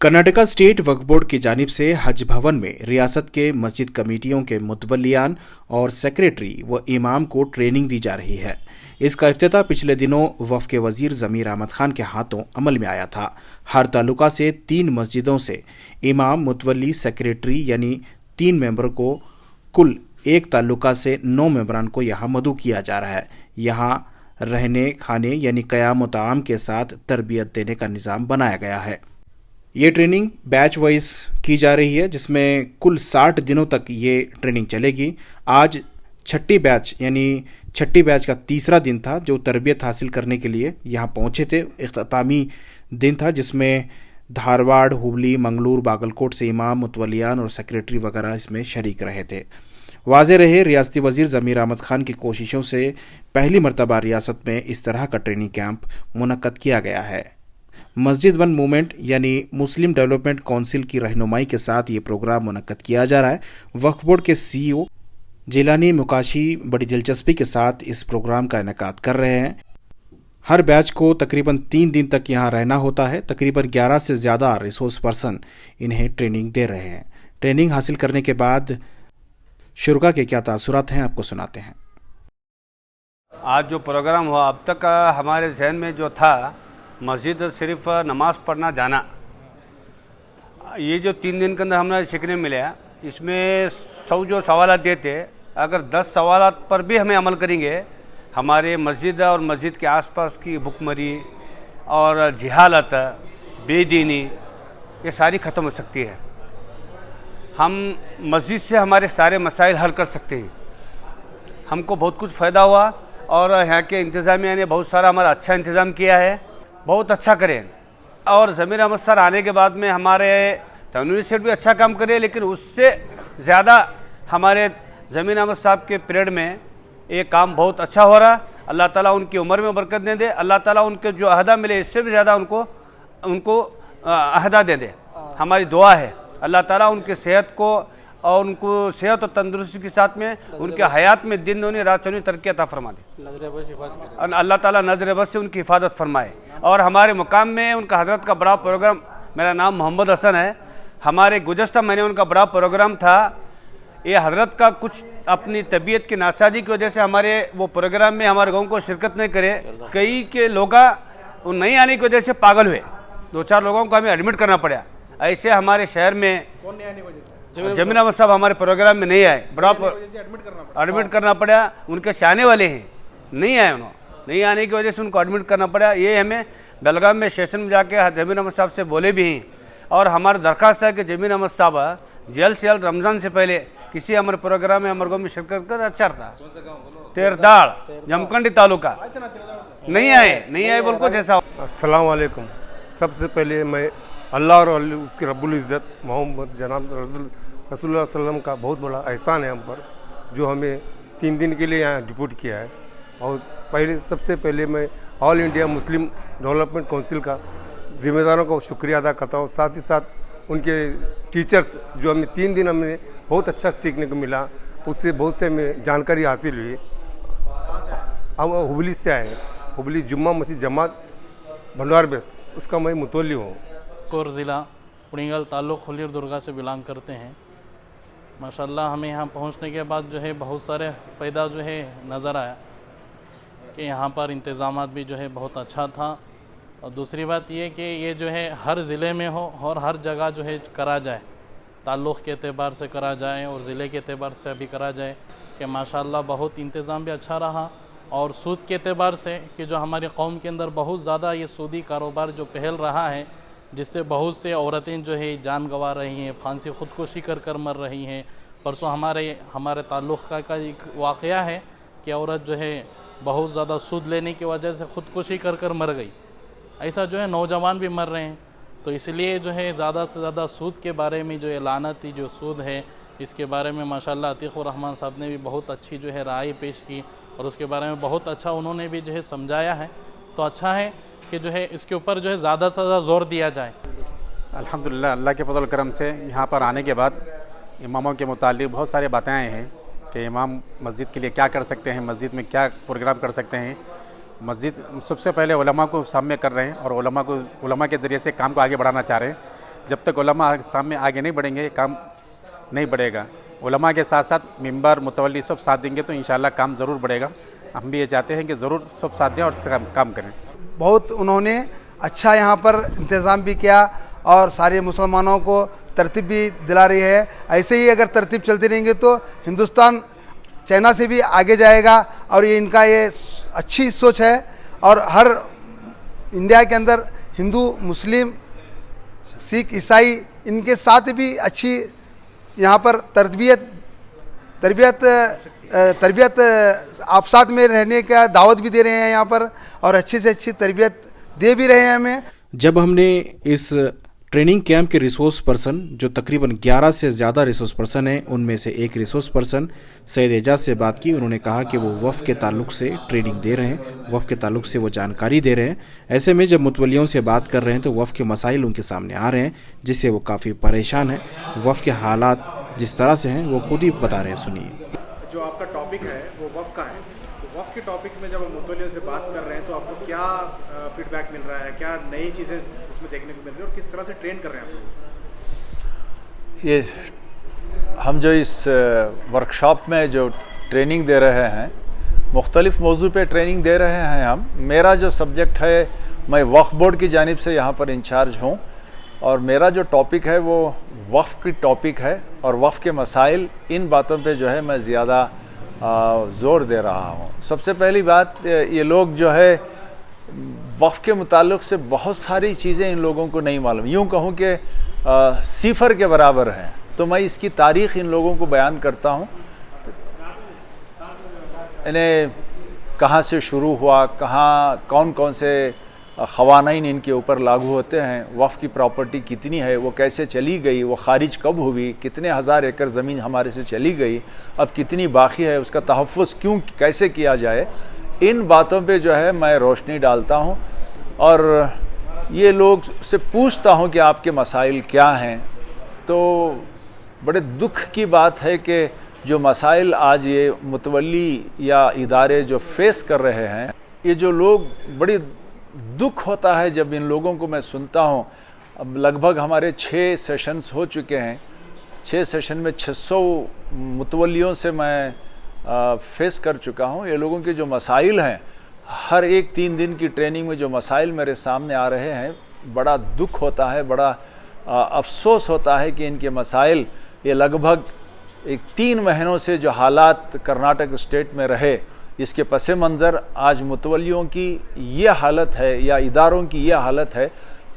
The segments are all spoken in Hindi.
कर्नाटका स्टेट वक्फ बोर्ड की जानिब से हज भवन में रियासत के मस्जिद कमेटियों के मुतवल्लियान और सेक्रेटरी व इमाम को ट्रेनिंग दी जा रही है। इसका इफ्तिताह पिछले दिनों वफ़ के वजीर ज़मीर अहमद खान के हाथों अमल में आया था। हर तालुका से 3 मस्जिदों से इमाम, मुतवल्ली, सेक्रेटरी यानी 3 मेंबर को कुल एक तालुका से 9 मेंबरान को यहाँ मदऊ किया जा रहा है। यहाँ रहने खाने यानी क़याम व ताआम के साथ तरबियत देने का निज़ाम बनाया गया है। ये ट्रेनिंग बैच वाइज की जा रही है, जिसमें कुल 60 दिनों तक ये ट्रेनिंग चलेगी। आज छठी बैच का तीसरा दिन था, जो तरबियत हासिल करने के लिए यहाँ पहुँचे थे। इख्तितामी दिन था जिसमें धारवाड़, हुबली, मंगलूर, बागलकोट से इमाम, मुतवल्लियान और सेक्रेटरी वगैरह इसमें शरीक रहे थे। वाज़े रहे, रियासती वज़ीर ज़मीर अहमद खान की कोशिशों से पहली मरतबा रियासत में इस तरह का ट्रेनिंग कैंप मुनक्कद किया गया है। मस्जिद वन मूवमेंट यानी मुस्लिम डेवलपमेंट काउंसिल की रहनुमाई के साथ ये प्रोग्राम मुनक्कद किया जा रहा है। वक्फ बोर्ड के CEO जिलानी मुकाशी बड़ी दिलचस्पी के साथ इस प्रोग्राम का इनेकाद कर रहे हैं। हर बैच को तकरीबन 3 दिन तक यहाँ रहना होता है। तकरीबन 11 से ज़्यादा रिसोर्स पर्सन इन्हें ट्रेनिंग दे रहे हैं। ट्रेनिंग हासिल करने के बाद शुरा के क्या तासुरात हैं, आपको सुनाते हैं। आज जो प्रोग्राम हुआ, अब तक हमारे जहन में जो था मस्जिद सिर्फ नमाज़ पढ़ना जाना, ये जो 3 दिन के अंदर हमें सीखने मिला, इसमें 100 जो सवाल देते, अगर 10 सवाल पर भी हमें अमल करेंगे, हमारे मस्जिद और मस्जिद के आसपास की भुखमरी और जहालत, बेदीनी, ये सारी ख़त्म हो सकती है। हम मस्जिद से हमारे सारे मसाइल हल कर सकते हैं। हमको बहुत कुछ फ़ायदा हुआ और यहाँ के इंतज़ामिया ने बहुत सारा हमारा अच्छा इंतज़ाम किया है। बहुत अच्छा करें। और ज़मीर अहमद सर आने के बाद में हमारे तनवीर सेठ भी अच्छा काम करे, लेकिन उससे ज़्यादा हमारे ज़मीर अहमद साहब के पीरियड में ये काम बहुत अच्छा हो रहा। अल्लाह ताला उनकी उम्र में बरकत दे दे। अल्लाह ताला उनके जो अहदा मिले इससे भी ज़्यादा उनको अहदा दे दे। हमारी दुआ है अल्लाह ताला उनके सेहत को और उनको सेहत और तंदुरुस्ती के साथ में उनके हयात में दिन दूनी रात चौनी तरक्की अता फरमा दे और अल्लाह ताला नजर बस से उनकी हिफाजत फरमाए। और हमारे मुकाम में उनका हजरत का बड़ा प्रोग्राम, मेरा नाम मोहम्मद हसन है, हमारे गुज़श्ता महीने उनका बड़ा प्रोग्राम था। ये हजरत का कुछ अपनी तबीयत की नासाजी की वजह से हमारे वो प्रोग्राम में हमारे गाँव को शिरकत नहीं करे। कई के लोग नहीं आने की वजह से पागल हुए, 2-4 लोगों को हमें एडमिट करना पड़ा। ऐसे हमारे शहर में ज़मीर अहमद साहब हमारे प्रोग्राम में नहीं आए, बड़ा एडमिट करना पड़ा। उनके सियाने वाले हैं, नहीं आए, उन्होंने नहीं आने की वजह से उनको एडमिट करना पड़ा। ये हमें बेलगाम में स्टेशन में जाके ज़मीर अहमद साहब से बोले भी हैं। और हमारा दरख्वास्त है कि ज़मीर अहमद साहब जल्द से जल्द रमज़ान से पहले किसी हमारे प्रोग्राम में हमारे गाँव में शिरकत कर। अच्छा था तेरदाड़ जमखंडी तालुका नहीं आए बोल को जैसा। अस्सलाम वालेकुम। सबसे पहले मैं अल्लाह और उसके रब्बुल इज़्ज़त मोहम्मद जनाब रसूलुल्लाह सल्लल्लाहु अलैहि वसल्लम का बहुत बड़ा एहसान है हम पर, जो हमें 3 दिन के लिए यहाँ डिप्यूट किया है। और सबसे पहले मैं all India Muslim development council का ज़िम्मेदारों को शुक्रिया अदा करता हूँ। साथ ही साथ उनके टीचर्स, जो हमें 3 दिन हमें बहुत अच्छा सीखने को मिला, उससे बहुत से हमें जानकारी हासिल हुई। हम हुबली से आए हैं, हुबली जुम्मा मस्जिद जमात भंडार बेस, उसका मैं मुतवल्ली हूँ। कोर ज़िला पुणिगल ताल्लुक़ खुलीर दुर्गा से बिलोंग करते हैं। माशाल्लाह हमें यहाँ पहुँचने के बाद जो है बहुत सारे फ़ायदा जो है नज़र आया कि यहाँ पर इंतज़ामात भी जो है बहुत अच्छा था। और दूसरी बात ये कि ये जो है हर ज़िले में हो और हर जगह जो है करा जाए, ताल्लुक़ के एतबार से करा जाए और ज़िले के एतबार से भी करा जाए कि माशाल्लाह बहुत इंतज़ाम भी अच्छा रहा। और सूद के एतबार से कि जो हमारी कौम के अंदर बहुत ज़्यादा ये सूदी कारोबार जो पहल रहा है, जिससे बहुत से औरतें जो है जान गंवा रही हैं, फांसी ख़ुदकुशी कर मर रही हैं। परसों हमारे ताल्लुक़ का एक वाक़या है कि औरत जो है बहुत ज़्यादा सूद लेने की वजह से ख़ुदकुशी कर मर गई। ऐसा जो है नौजवान भी मर रहे हैं। तो इसलिए जो है ज़्यादा से ज़्यादा सूद के बारे में जो ये लानती जो सूद है, इसके बारे में माशाल्लाह अतीक़ुर रहमान साहब ने भी बहुत अच्छी जो है राय पेश की और उसके बारे में बहुत अच्छा उन्होंने भी जो है समझाया है। तो अच्छा है कि जो है इसके ऊपर जो है ज़्यादा से ज़्यादा ज़ोर दिया जाए। अल्हम्दुलिल्लाह, अल्लाह के फज़ल करम से यहाँ पर आने के बाद इमामों के मुतालिक बहुत सारे बातें आए हैं कि इमाम मस्जिद के लिए क्या कर सकते हैं, मस्जिद में क्या प्रोग्राम कर सकते हैं। मस्जिद सबसे पहले उलमा को सामने कर रहे हैं और उलमा के ज़रिए से काम को आगे बढ़ाना चाह रहे हैं। जब तक उलमा सामने आगे नहीं बढ़ेंगे काम नहीं बढ़ेगा। उलमा के साथ साथ मिंबर मुतवल्ली सब साथ देंगे तो इंशाल्लाह काम ज़रूर बढ़ेगा। हम भी ये चाहते हैं कि ज़रूर सब साथ दें और काम करें। बहुत उन्होंने अच्छा यहाँ पर इंतज़ाम भी किया और सारे मुसलमानों को तरतीब भी दिला रही है। ऐसे ही अगर तरतीब चलती रहेंगे तो हिंदुस्तान चाइना से भी आगे जाएगा और ये इनका ये अच्छी सोच है। और हर इंडिया के अंदर हिंदू मुस्लिम सिख ईसाई इनके साथ भी अच्छी यहाँ पर तरबियत आप साथ में रहने का दावत भी दे रहे हैं यहाँ पर और अच्छी से अच्छी तरबियत दे भी रहे हैं हमें। जब हमने इस ट्रेनिंग कैंप के रिसोर्स पर्सन, जो तकरीबन 11 से ज़्यादा रिसोर्स पर्सन हैं, उनमें से एक रिसोर्स पर्सन सैयद एजाज से बात की, उन्होंने कहा कि वो वफ़ के ताल्लुक़ से ट्रेनिंग दे रहे हैं, वफ़ के ताल्लुक़ से वो जानकारी दे रहे हैं। ऐसे में जब मुतवल्लियों से बात कर रहे हैं तो वफ़ के मसाइल उनके सामने आ रहे हैं, जिससे वो काफ़ी परेशान हैं। वफ़ के हालात जिस तरह से हैं वो खुद ही बता रहे हैं। सुनिए। जो आपका टॉपिक है वो वफ़ का है, तो वफ़ के टॉपिक में जब हम मुतवल्लियों से बात कर रहे हैं तो आपको क्या फीडबैक मिल रहा है, क्या नई चीज़ें उसमें देखने को मिल रही है और किस तरह से ट्रेन कर रहे हैं आप लोग? ये हम जो इस वर्कशॉप में जो ट्रेनिंग दे रहे हैं, मुख्तलिफ मौजू पे ट्रेनिंग दे रहे हैं हम। मेरा जो सब्जेक्ट है, मैं वक्फ बोर्ड की जानिब से यहाँ पर इंचार्ज हूँ और मेरा जो टॉपिक है वो वक्फ की टॉपिक है और वक्फ के मसाइल, इन बातों पे जो है मैं ज़्यादा ज़ोर दे रहा हूँ। सबसे पहली बात, ये लोग जो है वक्फ के मुताल्लिक़ से बहुत सारी चीज़ें इन लोगों को नहीं मालूम, यूँ कहूँ कि सिफर के बराबर हैं। तो मैं इसकी तारीख़ इन लोगों को बयान करता हूँ, इन्हें कहाँ से शुरू हुआ, कहाँ कौन कौन से क़वानीन इनके ऊपर लागू होते हैं, वफ़ की प्रॉपर्टी कितनी है, वो कैसे चली गई, वो ख़ारिज कब हुई, कितने हज़ार एकड़ ज़मीन हमारे से चली गई, अब कितनी बाकी है, उसका तहफ़्फ़ुज़ क्यों कैसे किया जाए, इन बातों पे जो है मैं रोशनी डालता हूँ। और ये लोग से पूछता हूँ कि आपके मसाइल क्या हैं। तो बड़े दुख की बात है कि जो मसाइल आज ये मुतवल्ली या इदारे जो फेस कर रहे हैं, ये जो लोग, बड़ी दुख होता है जब इन लोगों को मैं सुनता हूँ। अब लगभग हमारे 6 सेशंस हो चुके हैं, 6 सेशन में 600 मुतवल्लियों से मैं फेस कर चुका हूँ। ये लोगों के जो मसाइल हैं, हर एक 3 दिन की ट्रेनिंग में जो मसाइल मेरे सामने आ रहे हैं, बड़ा दुख होता है, बड़ा अफसोस होता है कि इनके मसाइल, ये लगभग 3 महीनों से जो हालात कर्नाटक स्टेट में रहे, इसके पस मंज़र आज मुतवल्लियों की ये हालत है या इदारों की ये हालत है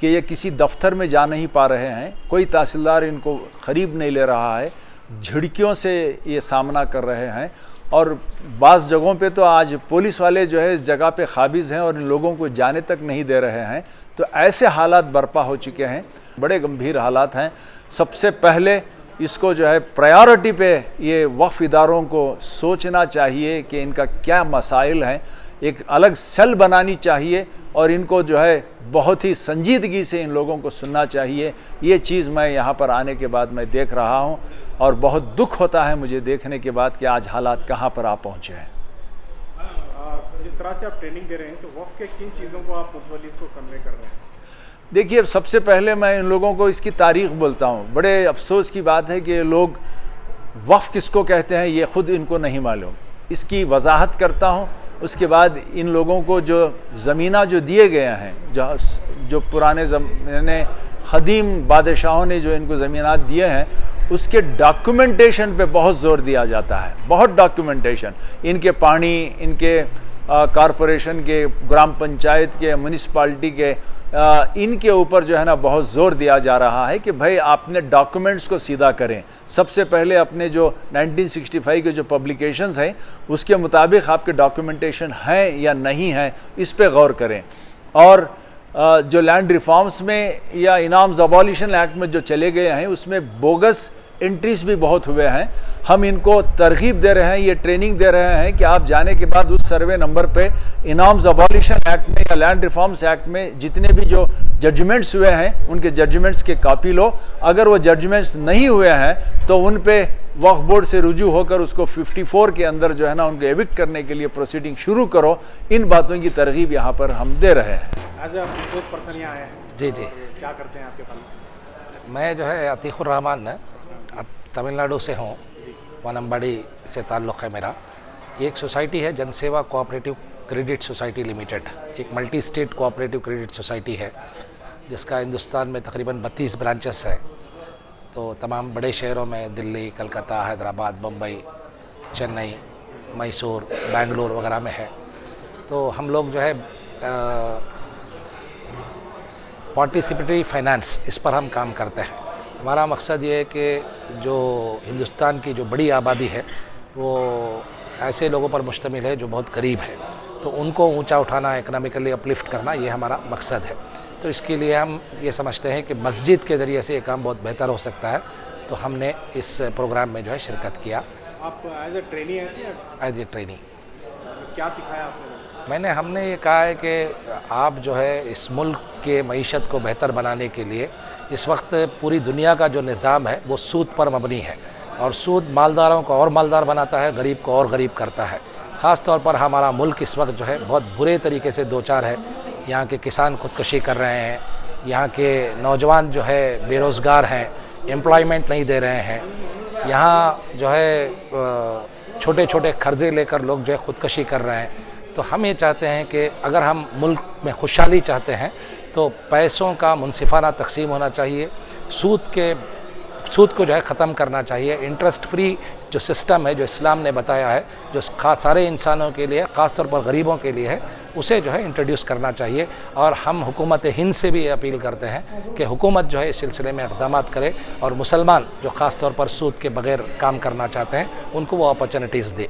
कि ये किसी दफ्तर में जा नहीं पा रहे हैं, कोई तहसीलदार इनको क़रीब नहीं ले रहा है, झिड़कियों से ये सामना कर रहे हैं। और बाज़ जगहों पे तो आज पुलिस वाले जो है इस जगह पे काबिज़ हैं और इन लोगों को जाने तक नहीं दे रहे हैं। तो ऐसे हालात बर्पा हो चुके हैं, बड़े गंभीर हालात हैं। सबसे पहले इसको जो है प्रायोरिटी पे ये वक्फ इदारों को सोचना चाहिए कि इनका क्या मसाइल हैं, एक अलग सेल बनानी चाहिए और इनको जो है बहुत ही संजीदगी से इन लोगों को सुनना चाहिए। ये चीज़ मैं यहाँ पर आने के बाद मैं देख रहा हूँ और बहुत दुख होता है मुझे देखने के बाद कि आज हालात कहाँ पर आ पहुँचे हैं। जिस तरह से आप ट्रेनिंग दे रहे हैं, तो वक्फ के किन चीज़ों को आप मुतवल्लीस को कन्वे कर रहे हैं? देखिए, सबसे पहले मैं इन लोगों को इसकी तारीख़ बोलता हूँ। बड़े अफसोस की बात है कि लोग वक्फ किसको कहते हैं ये ख़ुद इनको नहीं मालूम। इसकी वजाहत करता हूँ, उसके बाद इन लोगों को जो ज़मीना जो दिए गए हैं, जो पुराने ज़माने ख़दीम बादशाहों ने जो इनको ज़मीनात दिए हैं, उसके डॉक्यूमेंटेशन पे बहुत ज़ोर दिया जाता है, बहुत डॉक्यूमेंटेशन। इनके पानी, इनके कॉरपोरेशन के, ग्राम पंचायत के, म्यूनिसिपालिटी के, इनके ऊपर जो है ना बहुत ज़ोर दिया जा रहा है कि भाई आपने डॉक्यूमेंट्स को सीधा करें। सबसे पहले अपने जो 1965 के जो पब्लिकेशंस हैं उसके मुताबिक आपके डॉक्यूमेंटेशन हैं या नहीं हैं, इस पे गौर करें। और जो लैंड रिफॉर्म्स में या इनाम्स अबॉलिशन एक्ट में जो चले गए हैं उसमें बोगस एंट्रीज भी बहुत हुए हैं। हम इनको तरगीब दे रहे हैं, ये ट्रेनिंग दे रहे हैं कि आप जाने के बाद उस सर्वे नंबर पे इनाम्स अबॉलिशन एक्ट में या लैंड रिफॉर्म्स एक्ट में जितने भी जो जजमेंट्स हुए हैं उनके जजमेंट्स के कॉपी लो। अगर वो जजमेंट्स नहीं हुए हैं तो उन पे वक्फ बोर्ड से रुजू होकर उसको 54 के अंदर जो है ना उनको एविक्ट करने के लिए प्रोसीडिंग शुरू करो। इन बातों की तरगीब यहाँ पर हम दे रहे हैं। एज अ रिसोर्स पर्सन यहाँ आए हैं, जी जी, क्या करते हैं आपके पास? मैं जो है अतीकुर रहमान तमिलनाडु से हूँ, वनम्बाड़ी से ताल्लुक़ है मेरा। ये एक सोसाइटी है जनसेवा कोऑपरेटिव क्रेडिट सोसाइटी लिमिटेड, एक multi state cooperative credit society है जिसका हिंदुस्तान में तकरीबन 32 ब्रांचेस है। तो तमाम बड़े शहरों में दिल्ली, कलकत्ता, हैदराबाद, बम्बई, चेन्नई, मैसूर, बेंगलोर वगैरह में है। तो हम लोग जो है पार्टिसिपेटरी फाइनेंस, इस पर हम काम करते हैं। हमारा मकसद ये है कि जो हिंदुस्तान की जो बड़ी आबादी है वो ऐसे लोगों पर मुश्तमिल है जो बहुत गरीब है, तो उनको ऊंचा उठाना, इकनॉमिकली अपलिफ्ट करना, ये हमारा मकसद है। तो इसके लिए हम ये समझते हैं कि मस्जिद के ज़रिए से ये काम बहुत बेहतर हो सकता है। तो हमने इस प्रोग्राम में जो है शिरकत किया। आप एज ए ट्रेनी हैं? As a trainee. क्या सिखाया आपने? हमने ये कहा है कि आप जो है इस मुल्क के मईशत को बेहतर बनाने के लिए इस वक्त पूरी दुनिया का जो निज़ाम है वो सूद पर मबनी है, और सूद मालदारों को और मालदार बनाता है, गरीब को और गरीब करता है। ख़ास तौर पर हमारा मुल्क इस वक्त जो है बहुत बुरे तरीके से दो चार है। यहाँ के किसान खुदकशी कर रहे हैं, यहाँ के नौजवान जो है बेरोज़गार हैं, एम्प्लॉयमेंट नहीं दे रहे हैं। यहाँ जो है छोटे छोटे कर्जे लेकर लोग जो है खुदकशी कर रहे हैं। तो हम ये चाहते हैं कि अगर हम मुल्क में खुशहाली चाहते हैं तो पैसों का मुनसिफाना तकसीम होना चाहिए, सूद को जो है ख़त्म करना चाहिए। इंटरेस्ट फ्री जो सिस्टम है जो इस्लाम ने बताया है, जो सारे इंसानों के लिए, ख़ास तौर पर गरीबों के लिए है, उसे जो है इंट्रोड्यूस करना चाहिए। और हम हुकूमत हिंद से भी ये अपील करते हैं कि हुकूमत जो है इस सिलसिले में इक़दाम करे और मुसलमान जो ख़ास तौर पर सूद के बग़ैर काम करना चाहते हैं उनको वो अपॉर्चुनिटीज़ दे।